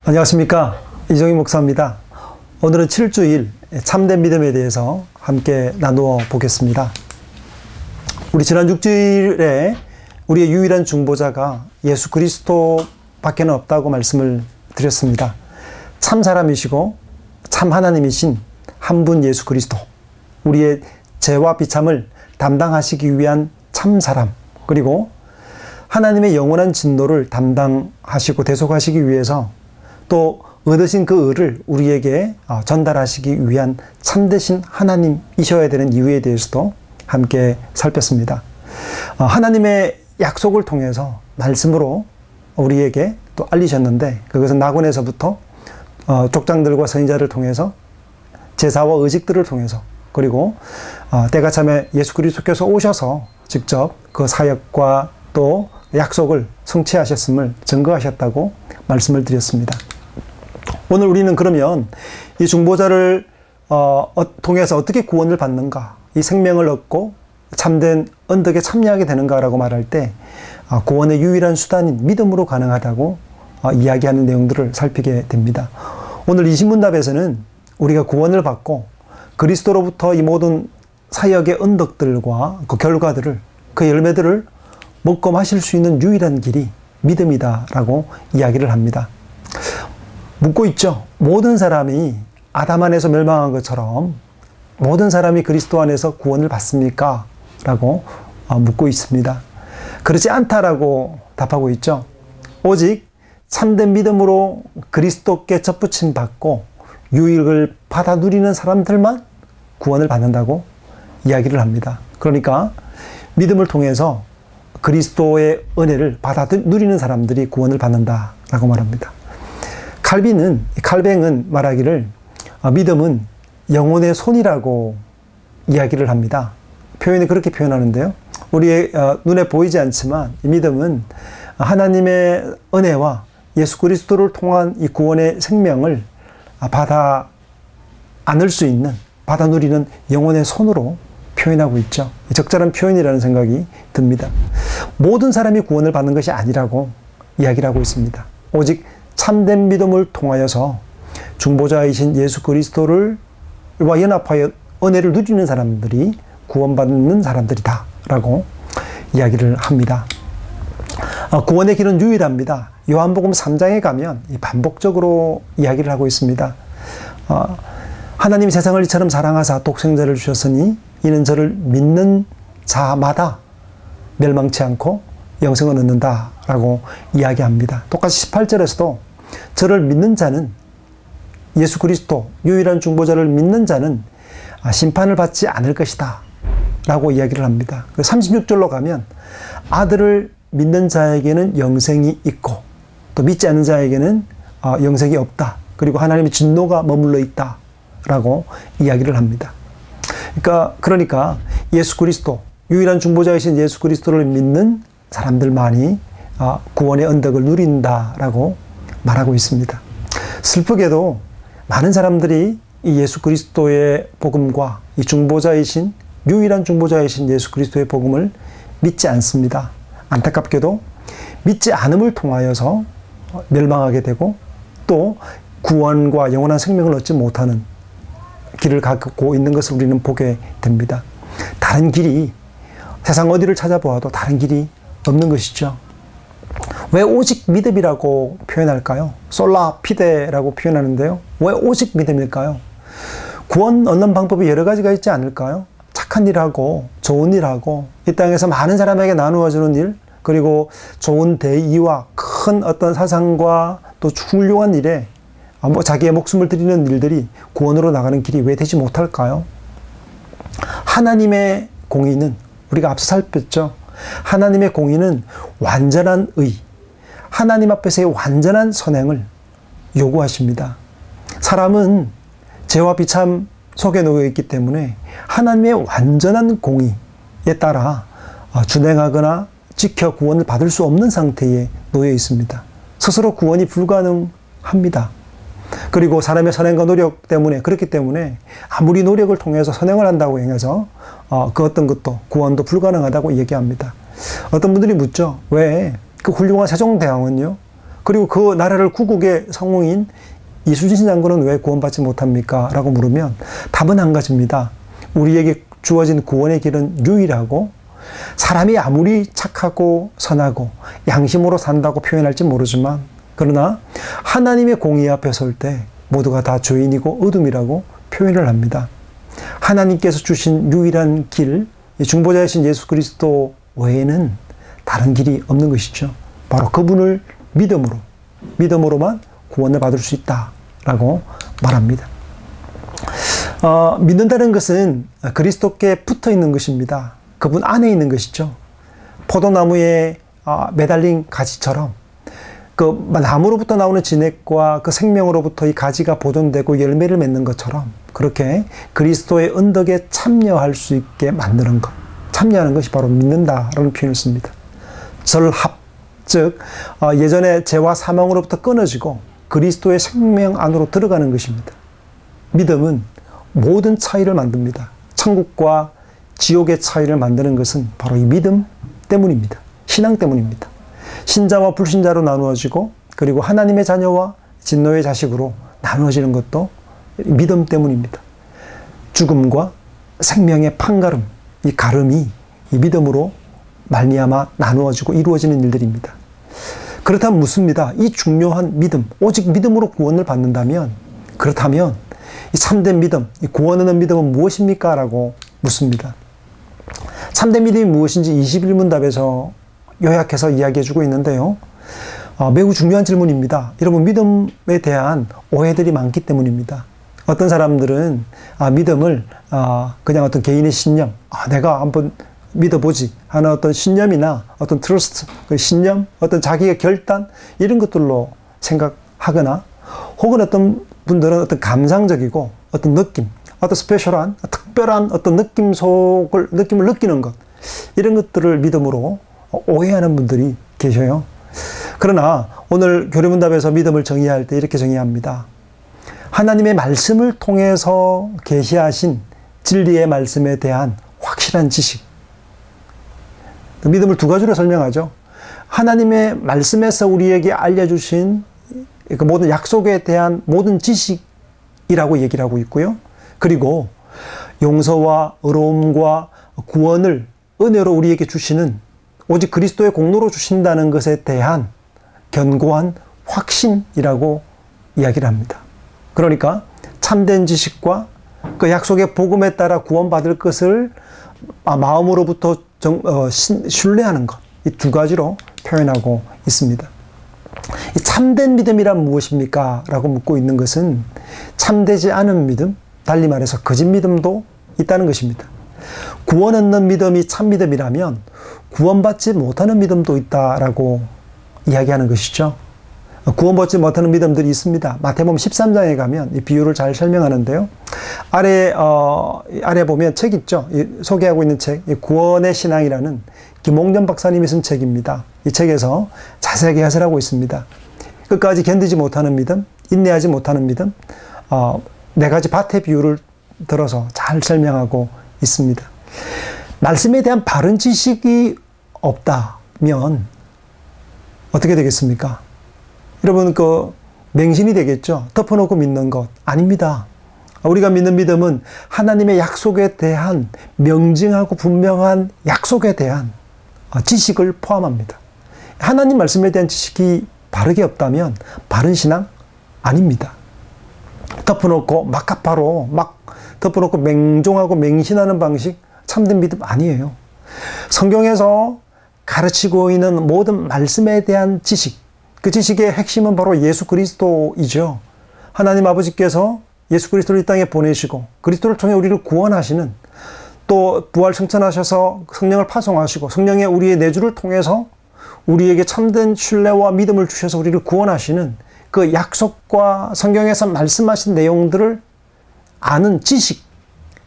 안녕하십니까, 이종희 목사입니다. 오늘은 7주일 참된 믿음에 대해서 함께 나누어 보겠습니다. 우리 지난 6주일에 우리의 유일한 중보자가 예수 그리스도밖에는 없다고 말씀을 드렸습니다. 참 사람이시고 참 하나님이신 한 분 예수 그리스도, 우리의 죄와 비참을 담당하시기 위한 참 사람, 그리고 하나님의 영원한 진노를 담당하시고 대속하시기 위해서 또 얻으신 그 의를 우리에게 전달하시기 위한 참되신 하나님이셔야 되는 이유에 대해서도 함께 살폈습니다. 하나님의 약속을 통해서 말씀으로 우리에게 또 알리셨는데, 그것은 낙원에서부터 족장들과 선지자를 통해서 제사와 의식들을 통해서, 그리고 때가 참에 예수 그리스도께서 오셔서 직접 그 사역과 또 약속을 성취하셨음을 증거하셨다고 말씀을 드렸습니다. 오늘 우리는 그러면 이 중보자를 통해서 어떻게 구원을 받는가, 이 생명을 얻고 참된 언덕에 참여하게 되는가라고 말할 때 구원의 유일한 수단인 믿음으로 가능하다고 이야기하는 내용들을 살피게 됩니다. 오늘 이 신문답에서는 우리가 구원을 받고 그리스도로부터 이 모든 사역의 언덕들과 그 결과들을, 그 열매들을 먹고 마실 수 있는 유일한 길이 믿음이다라고 이야기를 합니다. 묻고 있죠. 모든 사람이 아담 안에서 멸망한 것처럼 모든 사람이 그리스도 안에서 구원을 받습니까? 라고 묻고 있습니다. 그렇지 않다라고 답하고 있죠. 오직 참된 믿음으로 그리스도께 접붙임 받고 유익을 받아 누리는 사람들만 구원을 받는다고 이야기를 합니다. 그러니까 믿음을 통해서 그리스도의 은혜를 받아 누리는 사람들이 구원을 받는다라고 말합니다. 칼뱅은 말하기를 믿음은 영혼의 손이라고 이야기를 합니다. 표현이 그렇게 표현하는데요. 우리의 눈에 보이지 않지만 이 믿음은 하나님의 은혜와 예수 그리스도를 통한 이 구원의 생명을 받아 안을 수 있는, 받아 누리는 영혼의 손으로 표현하고 있죠. 적절한 표현이라는 생각이 듭니다. 모든 사람이 구원을 받는 것이 아니라고 이야기를 하고 있습니다. 오직 참된 믿음을 통하여서 중보자이신 예수 그리스도와 연합하여 은혜를 누리는 사람들이 구원받는 사람들이다 라고 이야기를 합니다. 구원의 길은 유일합니다. 요한복음 3장에 가면 반복적으로 이야기를 하고 있습니다. 하나님이 세상을 이처럼 사랑하사 독생자를 주셨으니 이는 저를 믿는 자마다 멸망치 않고 영생을 얻는다 라고 이야기합니다. 똑같이 18절에서도 저를 믿는 자는, 예수 그리스도 유일한 중보자를 믿는 자는 심판을 받지 않을 것이다 라고 이야기를 합니다. 36절로 가면 아들을 믿는 자에게는 영생이 있고 또 믿지 않는 자에게는 영생이 없다, 그리고 하나님의 진노가 머물러 있다 라고 이야기를 합니다. 그러니까 예수 그리스도, 유일한 중보자이신 예수 그리스도를 믿는 사람들만이 구원의 언덕을 누린다라고 말하고 있습니다. 슬프게도 많은 사람들이 이 예수 그리스도의 복음과 이 중보자이신, 유일한 중보자이신 예수 그리스도의 복음을 믿지 않습니다. 안타깝게도 믿지 않음을 통하여서 멸망하게 되고 또 구원과 영원한 생명을 얻지 못하는 길을 갖고 있는 것을 우리는 보게 됩니다. 다른 길이, 세상 어디를 찾아보아도 다른 길이 없는 것이죠. 왜 오직 믿음이라고 표현할까요? 솔라 피데라고 표현하는데요. 왜 오직 믿음일까요? 구원 얻는 방법이 여러 가지가 있지 않을까요? 착한 일하고 좋은 일하고 이 땅에서 많은 사람에게 나누어주는 일, 그리고 좋은 대의와 큰 어떤 사상과 또 훌륭한 일에 자기의 목숨을 드리는 일들이 구원으로 나가는 길이 왜 되지 못할까요? 하나님의 공의는, 우리가 앞서 살폈죠. 하나님의 공의는 완전한 의, 하나님 앞에서의 완전한 선행을 요구하십니다. 사람은 죄와 비참 속에 놓여 있기 때문에 하나님의 완전한 공의에 따라 준행하거나 지켜 구원을 받을 수 없는 상태에 놓여 있습니다. 스스로 구원이 불가능합니다. 그리고 사람의 선행과 노력 때문에, 그렇기 때문에 아무리 노력을 통해서 선행을 한다고 해서 그 어떤 것도 구원도 불가능하다고 얘기합니다. 어떤 분들이 묻죠. 왜 그 훌륭한 세종대왕은요, 그리고 그 나라를 구국의 성웅인 이순신 장군은 왜 구원받지 못합니까? 라고 물으면 답은 한 가지입니다. 우리에게 주어진 구원의 길은 유일하고 사람이 아무리 착하고 선하고 양심으로 산다고 표현할지 모르지만 그러나 하나님의 공의 앞에 설 때 모두가 다 죄인이고 어둠이라고 표현을 합니다. 하나님께서 주신 유일한 길, 중보자이신 예수 그리스도 외에는 다른 길이 없는 것이죠. 바로 그분을 믿음으로만 구원을 받을 수 있다라고 말합니다. 믿는다는 것은 그리스도께 붙어 있는 것입니다. 그분 안에 있는 것이죠. 포도나무에 매달린 가지처럼 그 나무로부터 나오는 진액과 그 생명으로부터 이 가지가 보존되고 열매를 맺는 것처럼 그렇게 그리스도의 언덕에 참여할 수 있게 만드는 것, 참여하는 것이 바로 믿는다라는 표현을 씁니다. 절합, 즉 예전에 죄와 사망으로부터 끊어지고 그리스도의 생명 안으로 들어가는 것입니다. 믿음은 모든 차이를 만듭니다. 천국과 지옥의 차이를 만드는 것은 바로 이 믿음 때문입니다. 신앙 때문입니다. 신자와 불신자로 나누어지고 그리고 하나님의 자녀와 진노의 자식으로 나누어지는 것도 믿음 때문입니다. 죽음과 생명의 판가름, 이 가름이 이 믿음으로 말미암아 나누어지고 이루어지는 일들입니다. 그렇다면 묻습니다. 이 중요한 믿음, 오직 믿음으로 구원을 받는다면 그렇다면 이 참된 믿음, 이 구원 얻는 믿음은 무엇입니까? 라고 묻습니다. 참된 믿음이 무엇인지 21문답에서 요약해서 이야기해주고 있는데요. 매우 중요한 질문입니다. 여러분, 믿음에 대한 오해들이 많기 때문입니다. 어떤 사람들은 믿음을 그냥 어떤 개인의 신념, 내가 한번 믿어보지 하는 어떤 신념이나 어떤 트러스트, 그 신념, 어떤 자기의 결단 이런 것들로 생각하거나 혹은 어떤 분들은 어떤 감상적이고 어떤 느낌, 어떤 스페셜한, 특별한 어떤 느낌을 느끼는 것 이런 것들을 믿음으로 오해하는 분들이 계셔요. 그러나 오늘 교리문답에서 믿음을 정의할 때 이렇게 정의합니다. 하나님의 말씀을 통해서 계시하신 진리의 말씀에 대한 확실한 지식. 믿음을 두 가지로 설명하죠. 하나님의 말씀에서 우리에게 알려주신 그 모든 약속에 대한 모든 지식이라고 얘기를 하고 있고요. 그리고 용서와 의로움과 구원을 은혜로 우리에게 주시는 오직 그리스도의 공로로 주신다는 것에 대한 견고한 확신이라고 이야기를 합니다. 그러니까 참된 지식과 그 약속의 복음에 따라 구원받을 것을 마음으로부터 신뢰하는 것, 이 두 가지로 표현하고 있습니다. 이 참된 믿음이란 무엇입니까? 라고 묻고 있는 것은 참되지 않은 믿음, 달리 말해서 거짓 믿음도 있다는 것입니다. 구원 얻는 믿음이 참 믿음이라면 구원받지 못하는 믿음도 있다라고 이야기하는 것이죠. 구원받지 못하는 믿음들이 있습니다. 마태복음 13장에 가면 이 비유를 잘 설명하는데요. 아래 보면 책 있죠. 소개하고 있는 책, 구원의 신앙이라는 김홍전 박사님이 쓴 책입니다. 이 책에서 자세하게 해설하고 있습니다. 끝까지 견디지 못하는 믿음, 인내하지 못하는 믿음, 네 가지 밭의 비유를 들어서 잘 설명하고 있습니다. 말씀에 대한 바른 지식이 없다면 어떻게 되겠습니까? 여러분, 맹신이 되겠죠? 덮어놓고 믿는 것 아닙니다. 우리가 믿는 믿음은 하나님의 약속에 대한 명징하고 분명한 약속에 대한 지식을 포함합니다. 하나님 말씀에 대한 지식이 바르게 없다면 바른 신앙 아닙니다. 덮어놓고 막가파로 막 덮어놓고 맹종하고 맹신하는 방식 참된 믿음 아니에요. 성경에서 가르치고 있는 모든 말씀에 대한 지식, 그 지식의 핵심은 바로 예수 그리스도이죠. 하나님 아버지께서 예수 그리스도를 이 땅에 보내시고 그리스도를 통해 우리를 구원하시는, 또 부활 승천하셔서 성령을 파송하시고 성령의 우리의 내주를 통해서 우리에게 참된 신뢰와 믿음을 주셔서 우리를 구원하시는 그 약속과 성경에서 말씀하신 내용들을 아는 지식,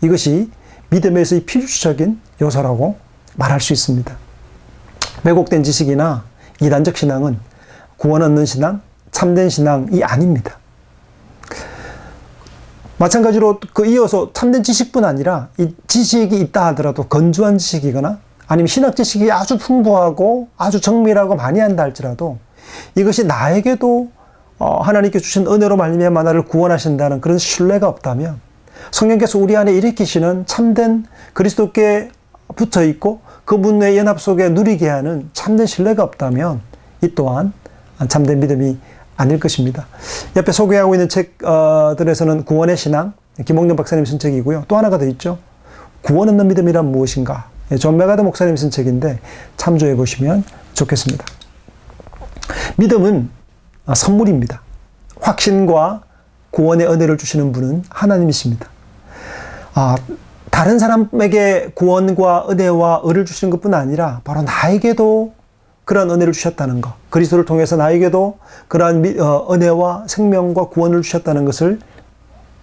이것이 믿음에서의 필수적인 요소라고 말할 수 있습니다. 왜곡된 지식이나 이단적 신앙은 구원 얻는 신앙, 참된 신앙이 아닙니다. 마찬가지로 이어서 참된 지식뿐 아니라 이 지식이 있다 하더라도 건조한 지식이거나 아니면 신학 지식이 아주 풍부하고 아주 정밀하고 많이 한다 할지라도 이것이 나에게도 하나님께 주신 은혜로 말미암아 나를 구원하신다는 그런 신뢰가 없다면, 성령께서 우리 안에 일으키시는 참된 그리스도께 붙어있고 그분의 연합 속에 누리게 하는 참된 신뢰가 없다면 이 또한 참된 믿음이 아닐 것입니다. 옆에 소개하고 있는 책들에서는 구원의 신앙, 김홍년 박사님 쓴 책이고요. 또 하나가 더 있죠. 구원 얻는 믿음이란 무엇인가? 존 메가더 목사님 쓴 책인데 참조해 보시면 좋겠습니다. 믿음은 선물입니다. 확신과 구원의 은혜를 주시는 분은 하나님이십니다. 다른 사람에게 구원과 은혜와 의를 주시는 것뿐 아니라 바로 나에게도 그러한 은혜를 주셨다는 것, 그리스도를 통해서 나에게도 그러한 은혜와 생명과 구원을 주셨다는 것을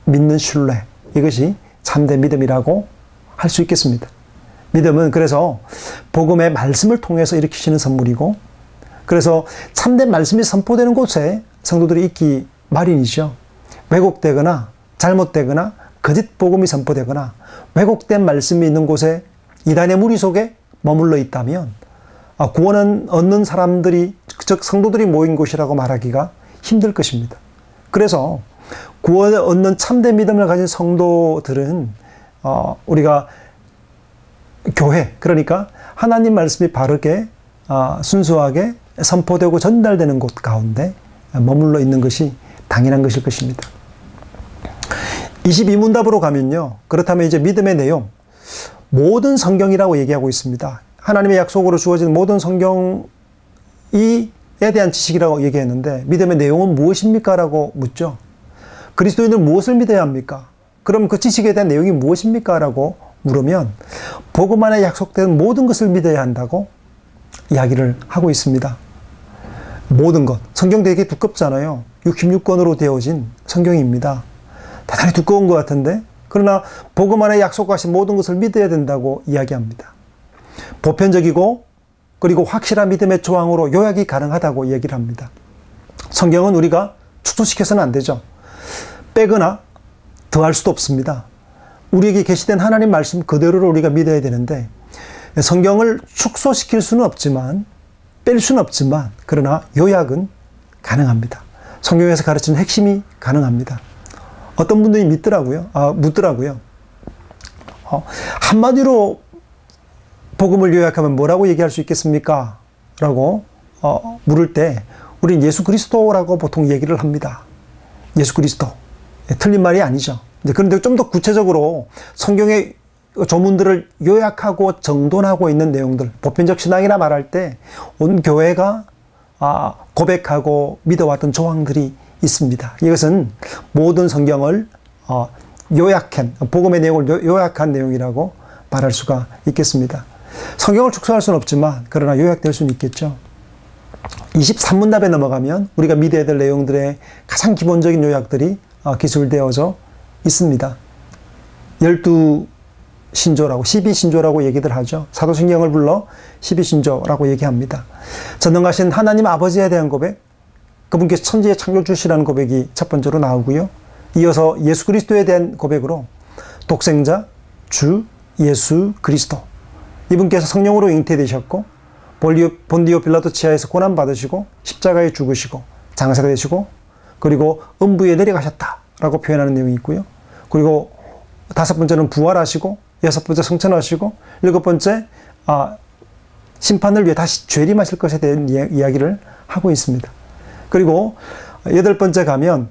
믿는 신뢰, 이것이 참된 믿음이라고 할 수 있겠습니다. 믿음은 그래서 복음의 말씀을 통해서 일으키시는 선물이고, 그래서 참된 말씀이 선포되는 곳에 성도들이 있기 마련이죠. 왜곡되거나 잘못되거나 거짓 복음이 선포되거나 왜곡된 말씀이 있는 곳에 이단의 무리 속에 머물러 있다면 구원을 얻는 사람들이, 즉 성도들이 모인 곳이라고 말하기가 힘들 것입니다. 그래서 구원을 얻는 참된 믿음을 가진 성도들은 우리가 교회, 그러니까 하나님 말씀이 바르게 순수하게 선포되고 전달되는 곳 가운데 머물러 있는 것이 당연한 것일 것입니다. 22문답으로 가면요, 그렇다면 이제 믿음의 내용, 모든 성경이라고 얘기하고 있습니다. 하나님의 약속으로 주어진 모든 성경에 대한 지식이라고 얘기했는데, 믿음의 내용은 무엇입니까? 라고 묻죠. 그리스도인은 무엇을 믿어야 합니까? 그럼 그 지식에 대한 내용이 무엇입니까? 라고 물으면 복음 안에 약속된 모든 것을 믿어야 한다고 이야기를 하고 있습니다. 모든 것. 성경 되게 두껍잖아요. 66권으로 되어진 성경입니다. 대단히 두꺼운 것 같은데, 그러나 복음 안에 약속하신 모든 것을 믿어야 된다고 이야기합니다. 보편적이고 그리고 확실한 믿음의 조항으로 요약이 가능하다고 얘기를 합니다. 성경은 우리가 축소시켜서는 안 되죠. 빼거나 더할 수도 없습니다. 우리에게 계시된 하나님 말씀 그대로를 우리가 믿어야 되는데, 성경을 축소시킬 수는 없지만, 뺄 수는 없지만, 그러나 요약은 가능합니다. 성경에서 가르치는 핵심이 가능합니다. 어떤 분들이 묻더라고요. 한마디로 복음을 요약하면 뭐라고 얘기할 수 있겠습니까? 라고 물을 때 우리는 예수 그리스도라고 보통 얘기를 합니다. 예수 그리스도. 틀린 말이 아니죠. 그런데 좀 더 구체적으로 성경의 조문들을 요약하고 정돈하고 있는 내용들, 보편적 신앙이라 말할 때 온 교회가 고백하고 믿어왔던 조항들이 있습니다. 이것은 모든 성경을 요약한, 복음의 내용을 요약한 내용이라고 말할 수가 있겠습니다. 성경을 축소할 수는 없지만 그러나 요약될 수는 있겠죠. 23문답에 넘어가면 우리가 믿어야 될 내용들의 가장 기본적인 요약들이 기술되어져 있습니다. 12신조라고, 12신조라고 얘기들 하죠. 사도신경을 불러 12신조라고 얘기합니다. 전능하신 하나님 아버지에 대한 고백, 그분께서 천지의 창조주시라는 고백이 첫 번째로 나오고요. 이어서 예수 그리스도에 대한 고백으로 독생자, 주, 예수 그리스도, 이분께서 성령으로 잉태되셨고 본디오 빌라도 치하에서 고난받으시고 십자가에 죽으시고 장사되시고 그리고 음부에 내려가셨다라고 표현하는 내용이 있고요. 그리고 다섯 번째는 부활하시고, 여섯 번째 성천하시고, 일곱 번째 심판을 위해 다시 재림하실 것에 대한 이야기를 하고 있습니다. 그리고 여덟 번째 가면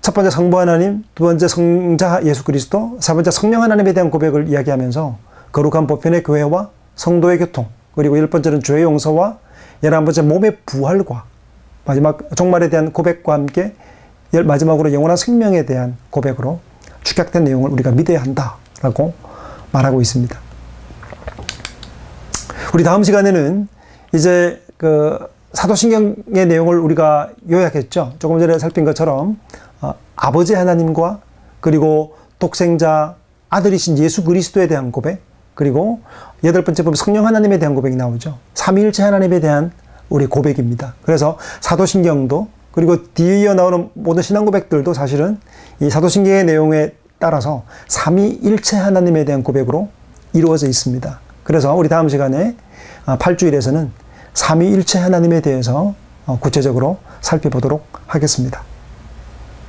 첫 번째 성부 하나님, 두 번째 성자 예수 그리스도, 세 번째 성령 하나님에 대한 고백을 이야기하면서 거룩한 보편의 교회와 성도의 교통, 그리고 열 번째는 죄의 용서와 11번째 몸의 부활과 마지막 종말에 대한 고백과 함께 마지막으로 영원한 생명에 대한 고백으로 축약된 내용을 우리가 믿어야 한다라고 말하고 있습니다. 우리 다음 시간에는 이제 사도신경의 내용을 우리가 요약했죠. 조금 전에 살핀 것처럼 아버지 하나님과 그리고 독생자 아들이신 예수 그리스도에 대한 고백, 그리고 여덟 번째 보면 성령 하나님에 대한 고백이 나오죠. 삼위일체 하나님에 대한 우리 고백입니다. 그래서 사도신경도 그리고 뒤에 이어 나오는 모든 신앙 고백들도 사실은 이 사도신경의 내용에 따라서 삼위일체 하나님에 대한 고백으로 이루어져 있습니다. 그래서 우리 다음 시간에 8주일에서는 삼위일체 하나님에 대해서 구체적으로 살펴보도록 하겠습니다.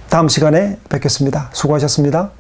다음 시간에 뵙겠습니다. 수고하셨습니다.